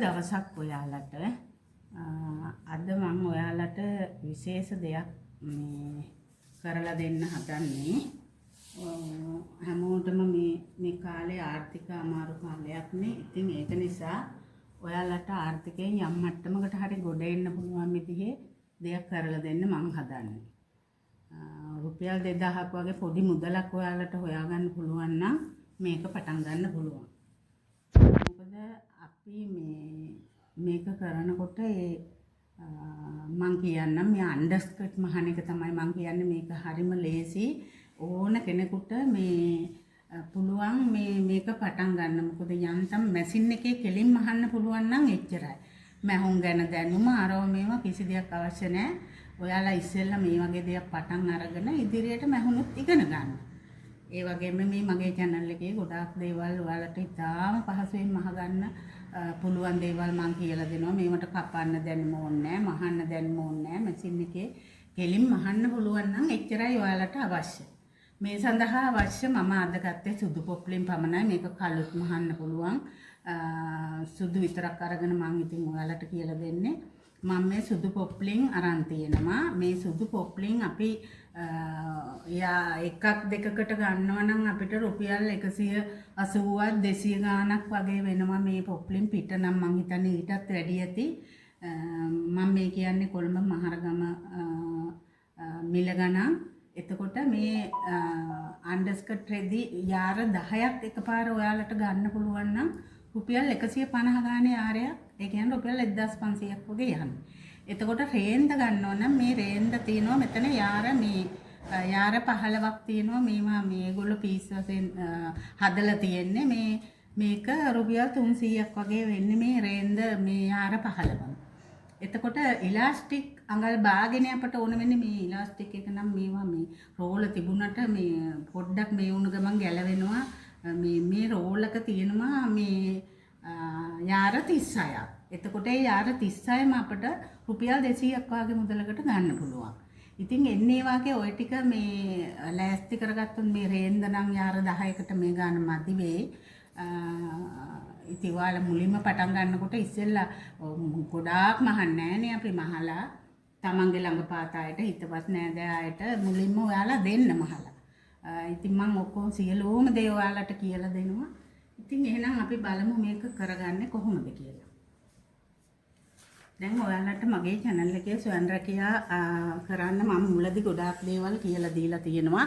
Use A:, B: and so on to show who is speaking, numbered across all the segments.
A: දවසක් ඔයාලට අද මම ඔයාලට විශේෂ දෙයක් කරලා දෙන්න හදන්නේ. හැමෝටම මේ කාලේ ආර්ථික අමාරු කාලයක්නේ. ඉතින් ඒක නිසා ඔයාලට ආර්ථිකයෙන් යම් මට්ටමකට හරි ගොඩ එන්න පුළුවන් විදිහේ දෙයක් කරලා දෙන්න මම හදන්නේ. රුපියල් 2000ක් වගේ පොඩි මුදලක් ඔයාලට හොයාගන්න පුළුවන් නම් මේක පටන් ගන්න පුළුවන්. මොකද අපි මේක කරනකොට මම කියන්නම් මේ අන්ඩර්ස්කර්ට් මහන එක තමයි මම කියන්නේ. මේක හරිම ලේසි. ඕන කෙනෙකුට මේ පුළුවන් මේක පටන් ගන්න. මොකද යන්තම් මැෂින් එකේ කෙලින් මහන්න පුළුවන් නම් එච්චරයි. මැහුම් ගැන දැනුම අරව මේවා කිසි දෙයක් අවශ්‍ය නැහැ. ඔයාලා ඉස්සෙල්ලා මේ වගේ දෙයක් පටන් අරගෙන ඉදිරියට මැහුනුත් ඉගෙන ගන්න. ඒ වගේම මේ මගේ channel එකේ ගොඩාක් දේවල් ඔයාලට ඉතාම පහසුවෙන් මහගන්න පුළුවන් දේවල් මම කියලා දෙනවා. මේවට කපන්න දැනුම ඕනේ නැහැ, මහන්න දැනුම ඕනේ නැහැ. මැෂින් එකේ කෙලින් මහන්න පුළුවන් නම් එච්චරයි ඔයාලට අවශ්‍ය. මේ සඳහා අවශ්‍ය මම අද ගත්තේ සුදු පොප්ලින් පමණයි. මේක කළුත් මහන්න පුළුවන්. සුදු විතරක් අරගෙන මම ඉතින් ඔයාලට කියලා දෙන්නේ. මම මේ සුදු පොප්ලින් අරන් තියෙනවා. මේ සුදු පොප්ලින් අපි එකක් දෙකකට ගන්නවා නම් අපිට රුපියල් 180ක් 200 ගාණක් වගේ වෙනවා මේ පොප්ලින් පිට නම් මං හිතන්නේ ඊටත් වැඩි ඇති. මම මේ කියන්නේ කොළඹ මහරගම මිල ගණන්. එතකොට මේ අන්ඩර්ස්කර්ට් රෙදි යාර 10ක් එකපාර ඔයාලට ගන්න පුළුවන් නම් රුපියල් 150 ගානේ යාරයක්. ඒ කියන්නේ රුපියල් 1500ක් වගේ යන්නේ. එතකොට රේන්ද ගන්නවා නම් මේ රේන්ද තියෙනවා මෙතන යාර 15ක් තියෙනවා. මේවා මේගොල්ලෝ පීස් වශයෙන් හදලා තියෙන්නේ. මේක රුපියල් 300ක් වගේ වෙන්නේ මේ රේන්ද මේ යාර 15ම. එතකොට ඉලාස්ටික් අඟල් බාගෙන අපට ඕන වෙන්නේ මේ ඉලාස්ටික් එක නම් මේවා මේ රෝල තිබුණට මේ පොඩ්ඩක් මේ වුණ ගමන් ගැලවෙනවා. මේ රෝල් එක තියෙනවා මේ යාර 36ක්. එතකොට ඒ යාර 36ම අපට රුපියල් 200ක් වගේ මුදලකට ගන්න පුළුවන්. ඉතින් එන්නේ වාගේ ওই ටික මේ ලෑස්ති කරගත්තොත් මේ රේන්ද නම් යාර 10කට මේ ගන්න මදි වෙයි. ඉතින් ඔයාලා මුලින්ම පටන් ගන්නකොට ඉස්සෙල්ලා ගොඩාක් මහන්නේ නැහනේ. අපි මහලා තමන්ගේ ළඟපාත අයට හිතවත් නෑදෑ අයට මුලින්ම ඔයාලා දෙන්න මහලා. ඉතින් මම ඔක්කොම සියලුම දේ ඔයාලට කියලා දෙනවා. ඉතින් එහෙනම් අපි බලමු මේක කරගන්නේ කොහොමද කියලා. දැන් ඔයාලට මගේ channel එකේ ස්වයං රැකියා කරන්න මම මුලදී ගොඩාක් දේවල් කියලා දීලා තියෙනවා.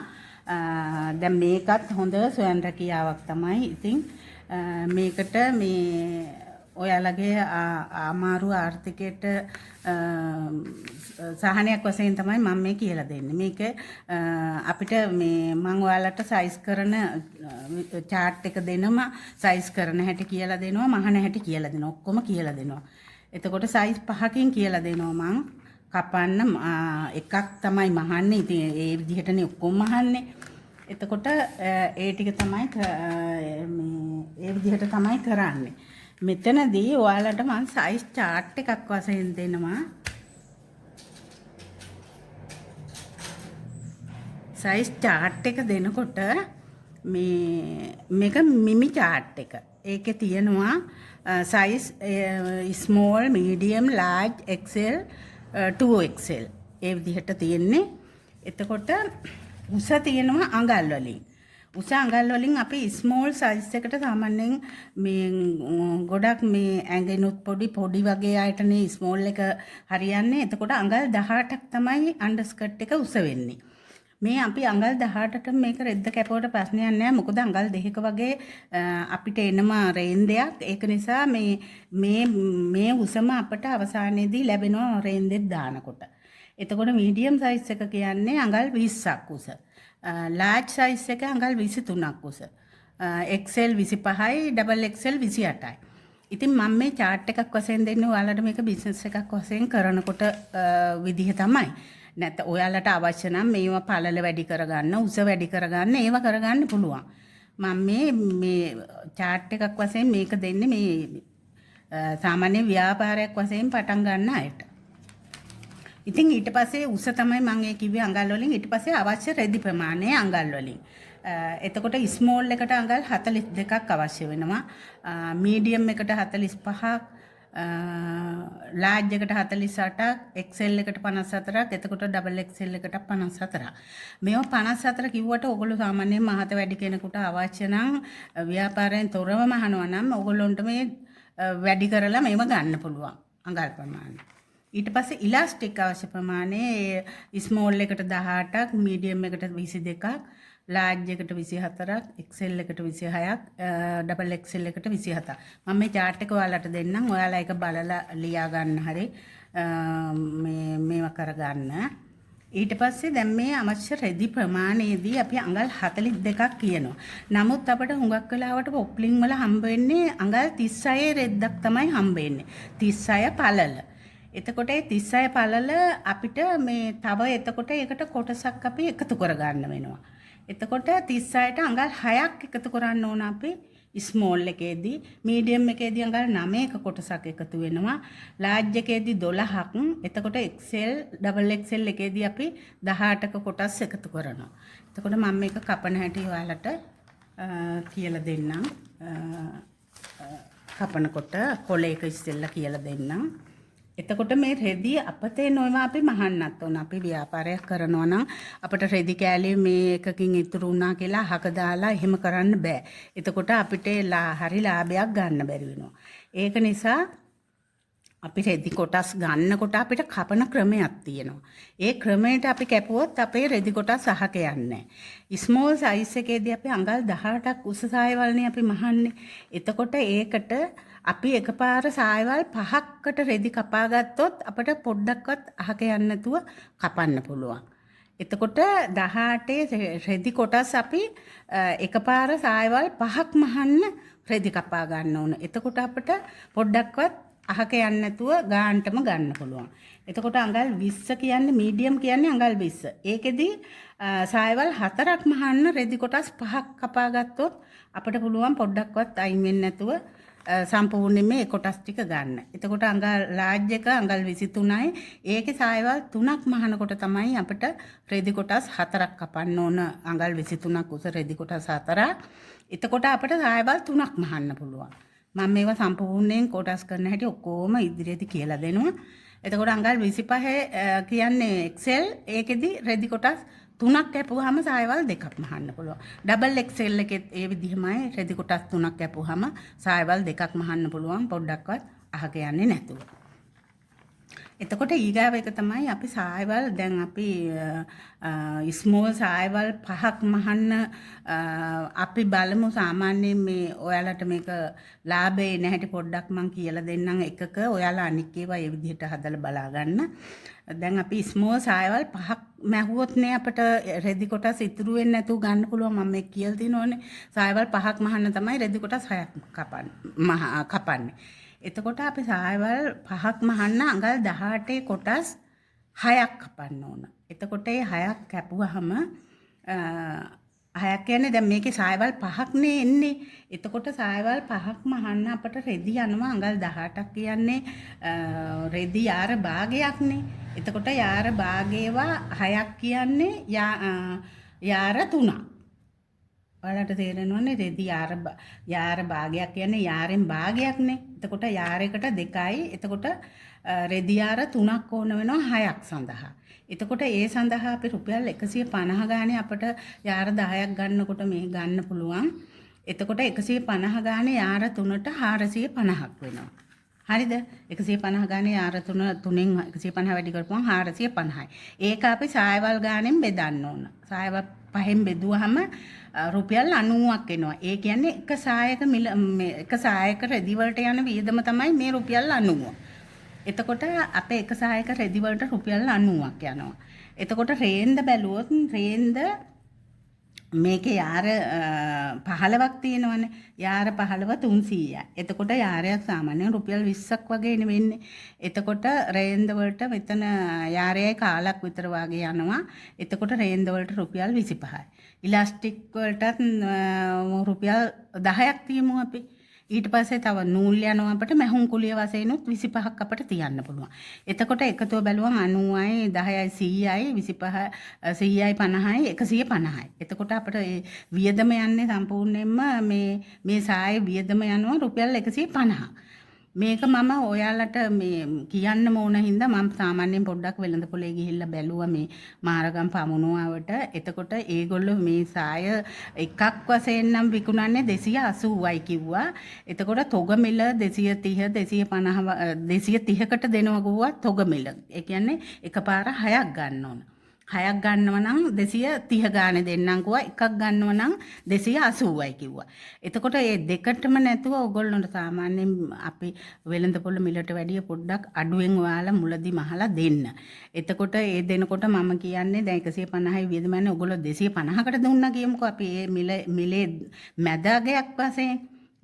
A: දැන් මේකත් හොඳ ස්වයං රැකියාවක් තමයි. ඉතින් මේකට මේ ඔයාලගේ අමාරු ආර්ථිකයට සහනයක් වශයෙන් තමයි මම මේ කියලා දෙන්නේ. මේක අපිට මේ මම ඔයාලට සයිස් කරන chart එක දෙනම සයිස් කරන හැටි කියලා දෙනවා, මහන හැටි කියලා දෙනවා, ඔක්කොම කියලා දෙනවා. එතකොට සයිස් 5කින් කියලා දෙනවා මම. කපන්න එකක් තමයි මහන්නේ. ඉතින් ඒ විදිහටනේ ඔක්කොම මහන්නේ. එතකොට ඒ ටික තමයි ඒ විදිහට තමයි කරන්නේ. මෙතනදී ඔයාලට මම සයිස් chart එකක් වශයෙන් දෙනවා. සයිස් chart එක දෙනකොට මේක මිමි chart එක. ඒකේ තියෙනවා size small, medium, large, XL, 2XL. ඒ විදිහට තියෙන්නේ. එතකොට උස තියෙනවා අඟල් වලින්. උස අඟල් වලින් අපි ස්මෝල් සයිස් එකට සාමාන්‍යයෙන් මේ ගොඩක් මේ ඇඟිනුත් පොඩි වගේ අයටනේ ස්මෝල් එක හරියන්නේ. එතකොට අඟල් 18ක් තමයි අන්ඩර්ස්කර්ට් එක උස වෙන්නේ. මේ අපි අඟල් 18ට මේක රෙද්ද කැපුවට ප්‍රශ්නයක් නැහැ. මොකද අඟල් 2ක වගේ අපිට එනම රේන්දයක්. ඒක නිසා මේ උසම අපට අවසානයේදී ලැබෙනවා රේන්දෙත් දානකොට. එතකොට මීඩියම් සයිස් එක කියන්නේ අඟල් 20ක් උස. large size එක අඟල් 23ක් උස. XL 25යි, double XL 28යි. ඉතින් මම මේ chart එකක් වශයෙන් දෙන්නේ ඔයාලට මේක business එකක් වශයෙන් කරනකොට විදිහ තමයි. නැත්නම් ඔයාලට අවශ්‍ය නම් මේවා පළල වැඩි කරගන්න, උස වැඩි කරගන්න, ඒවා කරගන්න පුළුවන්. මම මේ chart එකක් වශයෙන් මේක දෙන්නේ මේ සාමාන්‍ය ව්‍යාපාරයක් වශයෙන් පටන් ගන්න අයට. ඉතින් ඊට පස්සේ උස තමයි මම ඒ කිව්වේ අඟල් වලින්. ඊට පස්සේ අවශ්‍ය රෙදි ප්‍රමාණය අඟල් වලින්. එතකොට ස්මෝල් එකට අඟල් 42ක් අවශ්‍ය වෙනවා. මීඩියම් එකට 45ක්, ලාර්ජ් එකට 48ක් XL එකට 54ක් එතකොට ඩබල් XL එකට 54ක් මේවා 54 කිව්වට ඔයගොල්ලෝ සාමාන්‍යයෙන් මහත වැඩි කෙනෙකුට අවශ්‍ය නම් ව්‍යාපාරයෙන් තොරවම අහනවා නම් ඔයගොල්ලොන්ට මේ වැඩි කරලා මේව ගන්න පුළුවන් අඟල් ප්‍රමාණය. ඊට පස්සේ ඉලාස්ටික් අවශ්‍ය ප්‍රමාණය ස්මෝල් එකට 18ක් මීඩියම් එකට 22ක් ලාර්ජ් එකට 24ක් XL එකට 26ක් ඩබල් XL එකට 27ක් මම මේ chart එක ඔයාලට දෙන්නම් ඔයාලා ඒක බලලා ලියා ගන්න හරි මේවා කරගන්න ඊට පස්සේ දැන් මේ අවශ්‍ය රෙදි ප්‍රමාණයේදී අපි අඟල් 42ක් කියනවා. නමුත් අපිට හුඟක් වෙලාවට පොප්ලින් වල හම්බ වෙන්නේ අඟල් 36 රෙද්දක් තමයි හම්බ වෙන්නේ. 36 පළල. එතකොට ඒ 36 පළල අපිට මේ තව එතකොට ඒකට කොටසක් අපි එකතු කරගන්න වෙනවා. එතකොට 36ට අඟල් 6ක් එකතු කරන්න ඕන අපි ස්මෝල් එකේදී මීඩියම් එකේදී අඟල් 9ක කොටසක් එකතු වෙනවා ලාර්ජ් එකේදී 12ක් එතකොට XL ඩබල් XL එකේදී අපි 18ක කොටස් එකතු කරනවා. එතකොට මම මේක කපන හැටි ඔයාලට කියලා දෙන්නම්. කපනකොට කොලයක ඉස්සෙල්ලා කියලා දෙන්නම්. එතකොට මේ රෙදි අපතේ නොයම අපි මහන්නත් ඕන. අපි ව්‍යාපාරයක් කරනවා නම් අපිට රෙදි කෑලි මේ එකකින් ඉතුරු වුණා කියලා අහක දාලා එහෙම කරන්න බෑ. එතකොට අපිට හරි ලාභයක් ගන්න බැරි වෙනවා. ඒක නිසා අපි රෙදි කොටස් ගන්නකොට අපිට කපන ක්‍රමයක් තියෙනවා. ඒ ක්‍රමයට අපි කැපුවොත් අපේ රෙදි කොටස් අහක යන්නේ නැහැ. ස්මෝල් සයිස් එකේදී අපි අඟල් 18ක් උස සායවල්නේ අපි මහන්නේ. එතකොට ඒකට අපි එකපාර සායවල් 5කට රෙදි කපා ගත්තොත් අපිට පොඩ්ඩක්වත් අහක යන්නේ නැතුව කපන්න පුළුවන්. එතකොට 18 රෙදි කොටස් අපි එකපාර සායවල් 5ක් මහන්න රෙදි කපා ගන්න ඕන. එතකොට අපිට පොඩ්ඩක්වත් අහක යන්නේ නැතුව ගාන්ටම ගන්න පුළුවන්. එතකොට අඟල් 20 කියන්නේ මීඩියම් කියන්නේ අඟල් 20. ඒකෙදි සායවල් 4ක් මහන්න රෙදි කොටස් 5ක් කපා ගත්තොත් අපිට පුළුවන් පොඩ්ඩක්වත් අයින් වෙන්නේ නැතුව සම්පූර්ණයෙන්ම මේ කොටස් ටික ගන්න. එතකොට අඟල් ලාර්ජ් එක අඟල් 23යි. ඒකේ සායවල් 3ක් මහනකොට තමයි අපිට රෙදි කොටස් 4ක් කපන්න ඕන. අඟල් 23ක් උස රෙදි කොටස් 4ක්. එතකොට අපිට සායවල් 3ක් මහන්න පුළුවන්. මම මේවා සම්පූර්ණයෙන් කොටස් කරන හැටි ඔක්කොම ඉදිරියේදී කියලා දෙනවා. එතකොට අඟල් 25 කියන්නේ XL ඒකෙදි රෙදි කොටස් 3ක් කැපුවාම සායවල් 2ක් මහන්න පුළුවන්. ඩබල් XL එකෙත් ඒ විදිහමයි රෙදි කොටස් 3ක් කැපුවාම සායවල් 2ක් මහන්න පුළුවන් පොඩ්ඩක්වත් අහක යන්නේ නැතුව. එතකොට ඊගාව එක තමයි අපි සායවල් දැන් අපි ස්මෝල් සායවල් 5ක් මහන්න අපි බලමු සාමාන්‍යයෙන් මේ ඔයාලට මේක ලාභේ නැහැටි පොඩ්ඩක් මම කියලා දෙන්නම් එකක ඔයාලා අනික් ඒවා ඒ විදිහට හදලා බලා ගන්න. දැන් අපි ස්මෝල් සායවල් 5ක් මැහුවොත් නේ අපිට රෙදි කොටස් ඉතුරු වෙන්නේ නැතුව ගන්න පුළුවන්. මම මේක කියලා දිනවනේ සායවල් 5ක් මහන්න තමයි රෙදි කොටස් 6ක් කපන්නේ. එතකොට අපි සායවල් 5ක් මහන්න අඟල් 18 කොටස් 6ක් කපන්න ඕන. එතකොට ඒ 6ක් කැපුවාම 6ක් කියන්නේ දැන් මේකේ සායවල් 5ක් නේ එන්නේ. එතකොට සායවල් 5ක් මහන්න අපට රෙදි යනවා අඟල් 18ක් කියන්නේ රෙදි යාර භාගයක්නේ. එතකොට යාර භාගේවා 6ක් කියන්නේ යාර 3ක්. ඔයාලට තේරෙනවනේ රෙදි යාර භාගයක් කියන්නේ යාරෙන් භාගයක්නේ. එතකොට යාරයකට 2යි. එතකොට රෙදි යාර 3ක් ඕන වෙනවා 6ක් සඳහා. එතකොට ඒ සඳහා අපි රුපියල් 150 ගානේ අපිට යාර 10ක් ගන්නකොට මේ ගන්න පුළුවන්. එතකොට 150 ගානේ යාර 3ට 450ක් වෙනවා. හරිද? 150 ගානේ යාර 3න් 150 වැඩි කරපුවම 450යි. ඒක අපි සායවල් ගානෙන් බෙදන්න ඕන. සායවල් 5න් බෙදුවහම රුපියල් 90ක් එනවා. ඒ කියන්නේ එක සායක රෙදි වලට යන වියදම තමයි මේ රුපියල් 90. එතකොට අපේ එක සායක රෙදි වලට රුපියල් 90ක් යනවා. එතකොට රේන්ද බැලුවොත් රේන්ද මේකේ යාර 15ක් තියෙනවනේ. යාර 15 300යි. එතකොට යාරයක් සාමාන්‍යයෙන් රුපියල් 20ක් වගේ වෙන්නේ. එතකොට රේන්ද වලට මෙතන යාරයයි කාලක් විතර වගේ යනවා. එතකොට රේන්ද වලට රුපියල් 25යි. ඉලාස්ටික් වලටත් රුපියල් 10ක් තියමු අපි. ඊට පස්සේ තව නූල් යනවා අපිට මැහුම් කුලිය වශයෙන් උත් 25ක් අපිට තියන්න පුළුවන්. එතකොට එකතුව බැලුවම 90යි 10යි 100යි 25 100යි 50යි 150යි. එතකොට අපිට වියදම යන්නේ සම්පූර්ණයෙන්ම මේ සායේ වියදම යනවා රුපියල් 150. මේක මම ඔයාලට මේ කියන්න ඕන හින්දා මම සාමාන්‍යයෙන් පොඩ්ඩක් වෙළඳපොලේ ගිහිල්ලා බැලුවා මේ මාරගම් පමුණුවාවට. එතකොට ඒගොල්ලෝ මේ සාය එකක් වශයෙන් නම් විකුණන්නේ 280යි කිව්වා. එතකොට තොග මිල 230 230කට දෙනවා කිව්වා තොග මිල. ඒ කියන්නේ එකපාර 6ක් ගන්න ඕන. 6ක් ගන්නව නම් 230 ගානේ දෙන්නම් කිව්වා. එකක් ගන්නව නම් 280යි කිව්වා. එතකොට මේ දෙකටම නැතුව ඔයගොල්ලන්ට සාමාන්‍යයෙන් අපි වෙළඳපොළ මිලට වැඩිය පොඩ්ඩක් අඩුවෙන් ඔයාලා මුලදි මහලා දෙන්න. එතකොට ඒ දෙනකොට මම කියන්නේ දැන් 150යි වියදමන්නේ ඔයගොල්ලෝ 250කට දුන්නා කියමුකෝ. අපි මේ මිලේ මැදගයක් වශයෙන්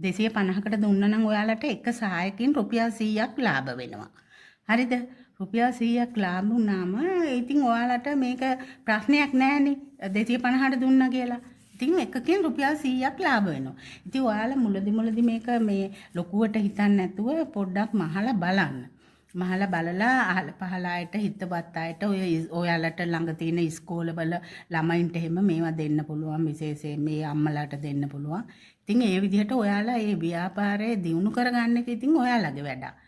A: 250කට දුන්නා නම් ඔයාලට එක සහායකින් රුපියල් 100ක් ලාභ වෙනවා. හරිද? රුපියල් 100ක් ලාභ වුණාම ඉතින් ඔයාලට මේක ප්‍රශ්නයක් නෑනේ 250ට දුන්නා කියලා. ඉතින් එකකින් රුපියල් 100ක් ලාභ වෙනවා. ඉතින් ඔයාලා මුලදි මේක මේ ලොකුවට හිතන්න නැතුව පොඩ්ඩක් මහලා බලන්න. මහලා බලලා අහල පහල අයට හිතවත් අයට ඔයාලට ළඟ තියෙන ඉස්කෝලවල ළමයින්ට එහෙම මේවා දෙන්න පුළුවන් විශේෂයෙන් මේ අම්මලාට දෙන්න පුළුවන්. ඉතින් ඒ විදිහට ඔයාලා මේ ව්‍යාපාරය දියුණු කරගන්න එක ඉතින් ඔයාලගේ වැඩක්.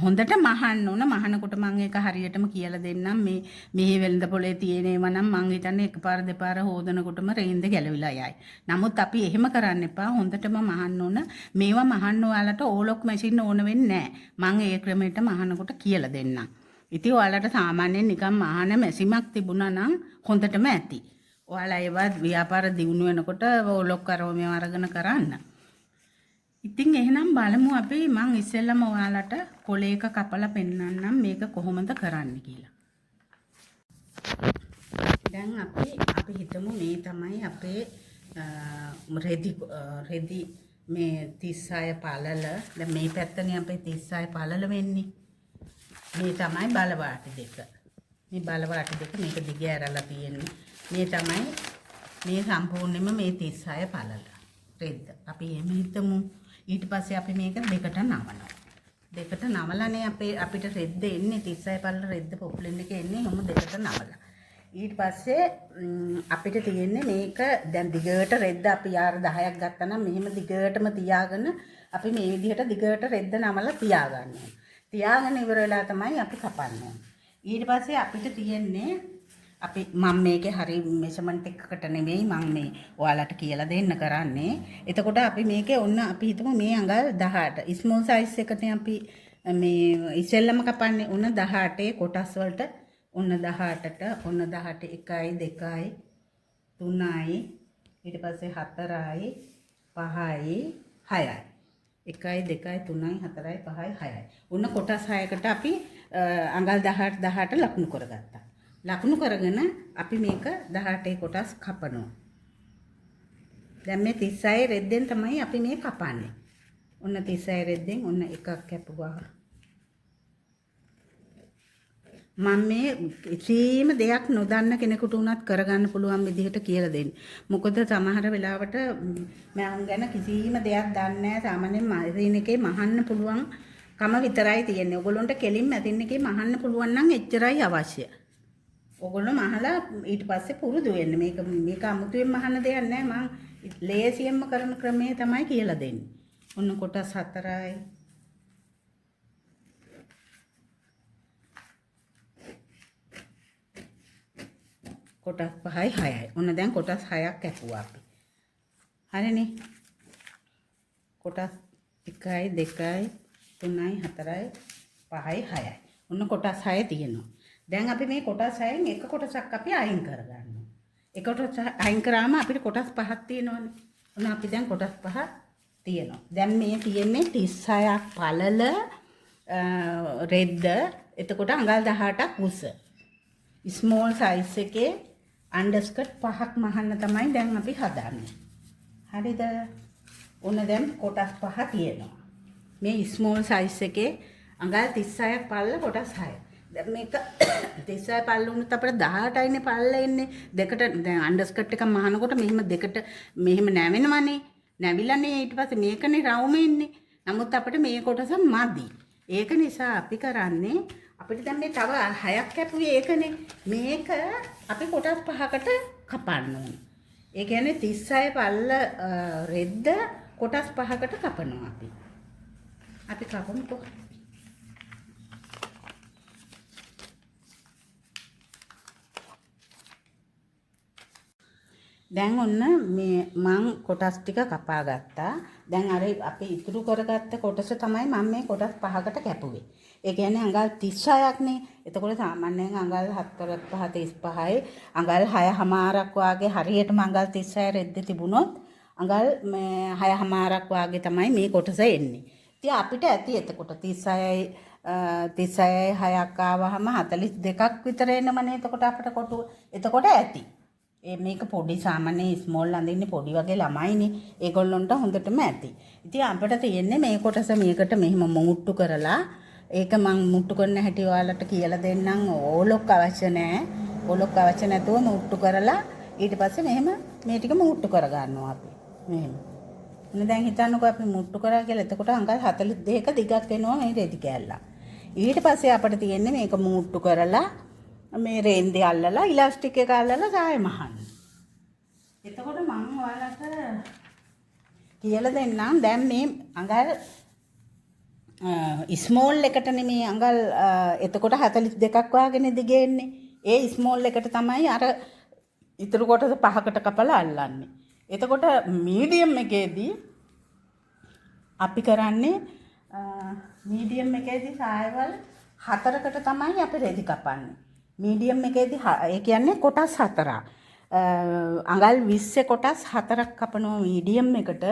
A: හොඳට මහන්න ඕන. මහනකොට මම ඒක හරියටම කියලා දෙන්නම්. මේ වෙළඳපොලේ තියෙන ඒවා නම් මං හිතන්නේ එකපාර දෙපාර හොදනකොටම රේන්ද ගැලවිලා යයි. නමුත් අපි එහෙම කරන්න එපා. හොඳටම මහන්න ඕන. මේවා මහන්න ඔයාලට ඕලොක් මැෂින් ඕන වෙන්නේ නැහැ. මං ඒ ක්‍රමයට මහනකොට කියලා දෙන්නම්. ඉතින් ඔයාලට සාමාන්‍යයෙන් නිකන් මහන මැෂිමක් තිබුණා නම් හොඳටම ඇති. ඔයාලා ඒවා ව්‍යාපාර දියුණු වෙනකොට ඕලොක් කරව මේව අරගෙන කරන්න. ඉතින් එහෙනම් බලමු අපි මං ඉස්සෙල්ලම ඔයාලට කොලේක කපලා පෙන්නන්නම් මේක කොහොමද කරන්න කියලා. දැන් අපි හිතමු මේ තමයි අපේ රෙදි මේ 36 පළල. දැන් මේ පැත්තනේ අපේ 36 පළල වෙන්නේ. මේ තමයි බලවාටි දෙක. මේ බලවාටි දෙක මේක දිග ඇරලා තියෙන්නේ. මේ තමයි මේ සම්පූර්ණයෙන්ම මේ 36 පළල රෙද්ද. අපි එහෙම හිතමු. ඊට පස්සේ අපි මේක දෙකට නමනවා. දෙකට නමලානේ අපිට රෙද්ද එන්නේ 36 පළල රෙද්ද පොප්ලින් එක එන්නේ මොම දෙකට නමලා. ඊට පස්සේ අපිට තියෙන්නේ මේක දැන් දිගට රෙද්ද අපි යාර 10ක් ගත්තා නම් මෙහෙම දිගටම තියාගෙන අපි මේ විදිහට දිගට රෙද්ද නමලා තියාගන්න ඕනේ. තියාගෙන ඉවර වෙලා තමයි අපි කපන්නේ. ඊට පස්සේ අපිට තියෙන්නේ අපි මම මේකේ හරි මෙෂර්මන්ට් එකකට නෙමෙයි මම මේ ඔයාලට කියලා දෙන්න කරන්නේ. එතකොට අපි මේකේ ඔන්න අපි හිතමු මේ අඟල් 18 ස්මෝල් සයිස් එකනේ අපි මේ ඉස්සෙල්ලම කපන්නේ. ඔන්න 18 කොටස් වලට ඔන්න 18ට ඔන්න 18 1යි 2යි 3යි ඊට පස්සේ 4යි 5යි 6යි 1යි 2යි 3යි 4යි 5යි 6යි. ඔන්න කොටස් 6කට අපි අඟල් 18 ලකුණු කරගත්තා. ලකුණු කරගෙන අපි මේක 18 කොටස් කපනවා. දැන් මේ 36 රෙද්දෙන් තමයි අපි මේ කපන්නේ. ඔන්න 36 රෙද්දෙන් ඔන්න එකක් කැපුවා. මම මේ කිසිම දෙයක් නොදන්න කෙනෙකුට උනත් කරගන්න පුළුවන් විදිහට කියලා දෙන්නේ. මොකද සමහර වෙලාවට මම ගැන කිසිම දෙයක් දන්නේ නැහැ. සාමාන්‍යයෙන් මැදින් එකේ මහන්න පුළුවන් කම විතරයි තියෙන්නේ. ඔයගොල්ලොන්ට කෙලින් මැදින් එකේ මහන්න පුළුවන් නම් එච්චරයි අවශ්‍ය. ඔයගොල්ලෝ මහලා ඊට පස්සේ පුරුදු වෙන්න. මේක අමුතුවෙන් මහන්න දෙයක් නැහැ. මම ලේසියෙන්ම කරන ක්‍රමය තමයි කියලා දෙන්නේ. ඔන්න කොටස් 4යි. කොටස් 5යි 6යි. ඔන්න දැන් කොටස් 6ක් කැපුවා අපි. හරිනේ. කොටස් 1යි 2යි 3යි 4යි 5යි 6යි. ඔන්න කොටස් 6 තියෙනවා. දැන් අපි මේ කොටස් 6න් එක කොටසක් අපි අයින් කරගන්නවා. එක කොටස අයින් කරාම අපිට කොටස් 5ක් තියෙනවනේ. ඔන්න අපි දැන් කොටස් 5 තියෙනවා. දැන් මේ තියෙන්නේ 36ක් පළල රෙද්ද. එතකොට අඟල් 18ක් උස. ස්මෝල් සයිස් එකේ අන්ඩර්ස්කර්ට් 5ක් මහන්න තමයි දැන් අපි හදන්නේ. හරිද? ඔන්න දැන් කොටස් 5 තියෙනවා. මේ ස්මෝල් සයිස් එකේ අඟල් 36ක් පළල කොටස් 6. දැන් මේක 36 පළල වුණත් අපිට 18යිනේ පළල එන්නේ. දෙකට දැන් අන්ඩර්ස්කර්ට් එක මහනකොට මෙහෙම දෙකට මෙහෙම නැවෙනවනේ. නැවිලානේ ඊට පස්සේ මේකනේ රවුම එන්නේ. නමුත් අපිට මේ කොටස මදි. ඒක නිසා අපි කරන්නේ අපිට දැන් මේ තව 6ක් කැපුවේ ඒකනේ. මේක අපි කොටස් 5කට කපන්න ඕනේ. ඒ කියන්නේ 36 පළල රෙද්ද කොටස් 5කට කපනවා අපි. අපි කපමුකෝ. දැන් ඔන්න මේ මං කොටස් ටික කපා ගත්තා. දැන් අර අපි ඉතුරු කරගත්ත කොටස තමයි මම මේ කොටස් 5කට කැපුවේ. ඒ කියන්නේ අඟල් 36ක් නේ. එතකොට සාමාන්‍යයෙන් අඟල් 4 5 35යි අඟල් 6මාරක් වාගේ හරියටම අඟල් 36 රෙද්ද තිබුණොත් අඟල් 6මාරක් වාගේ තමයි මේ කොටස එන්නේ. ඉතින් අපිට ඇති එතකොට 36යි 6ක් ආවහම 42ක් විතර එනමනේ එතකොට අපිට කොටුව. එතකොට ඇති. මේක පොඩි සාමාන්‍ය ස්මෝල් අඳින්නේ පොඩි වගේ ළමයිනේ. ඒගොල්ලොන්ට හොඳටම ඇති. ඉතින් අපිට තියෙන්නේ මේ කොටස මේකට මෙහෙම මුට්ටු කරලා ඒක මම මුට්ටු කරන හැටි ඔයාලට කියලා දෙන්නම්. ඕලොක් අවශ්‍ය නැහැ. ඕලොක් අවශ්‍ය නැතුව මුට්ටු කරලා ඊට පස්සේ මෙහෙම මේ ටික මුට්ටු කරගන්නවා අපි. මෙහෙම. දැන් හිතන්නකෝ අපි මුට්ටු කරා කියලා. එතකොට අඟල් 42ක දිගක් වෙනවා මේ රෙදි කෑල්ල. ඊට පස්සේ අපිට තියෙන්නේ මේක මුට්ටු කරලා මේ රේන්දේ අල්ලලා ඉලාස්ටික් එක අල්ලලා සාය මහන්න. එතකොට මම ඔයාලට කියලා දෙන්නම්. දැන් මේ අඟල් ස්මෝල් එකට නෙමේ අඟල් එතකොට 42ක් වාගෙන දිගෙන්නේ. ඒ ස්මෝල් එකට තමයි අර ඉතුරු කොටස 5කට කපලා අල්ලන්නේ. එතකොට මීඩියම් එකේදී අපි කරන්නේ මීඩියම් එකේදී සායවල් 4කට තමයි අපි රෙදි කපන්නේ. මීඩියම් එකේදී ඒ කියන්නේ කොටස් 4ක්. අඟල් 20 කොටස් 4ක් කපනවා මීඩියම් එකට.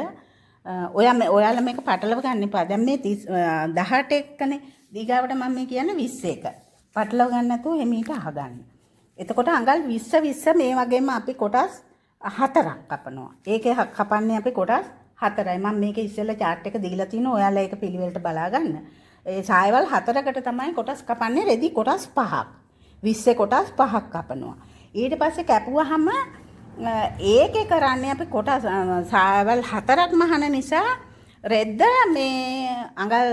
A: ඔයාලා මේක පටලව ගන්න එපා. දැන් මේ 18 එකනේ දීගාවට මම මේ කියන්නේ 21. පටලව ගන්න නැතුව එමීට අහගන්න. එතකොට අඟල් 20 මේ වගේම අපි කොටස් 4ක් කපනවා. ඒකේ කපන්නේ අපි කොටස් 4යි. මම මේකේ ඉස්සෙල්ලා chart එක දීලා තිනවා. ඔයාලා ඒක පිළිවෙලට බලා ගන්න. ඒ සායවල් 4කට තමයි කොටස් කපන්නේ. රෙදි කොටස් 5ක්. 20 කොටස් 5ක් කපනවා. ඊට පස්සේ කැපුවාම ඒකේ කරන්නේ අපි කොටස් සායවල් 4ක් මහන නිසා රෙද්ද මේ අඟල්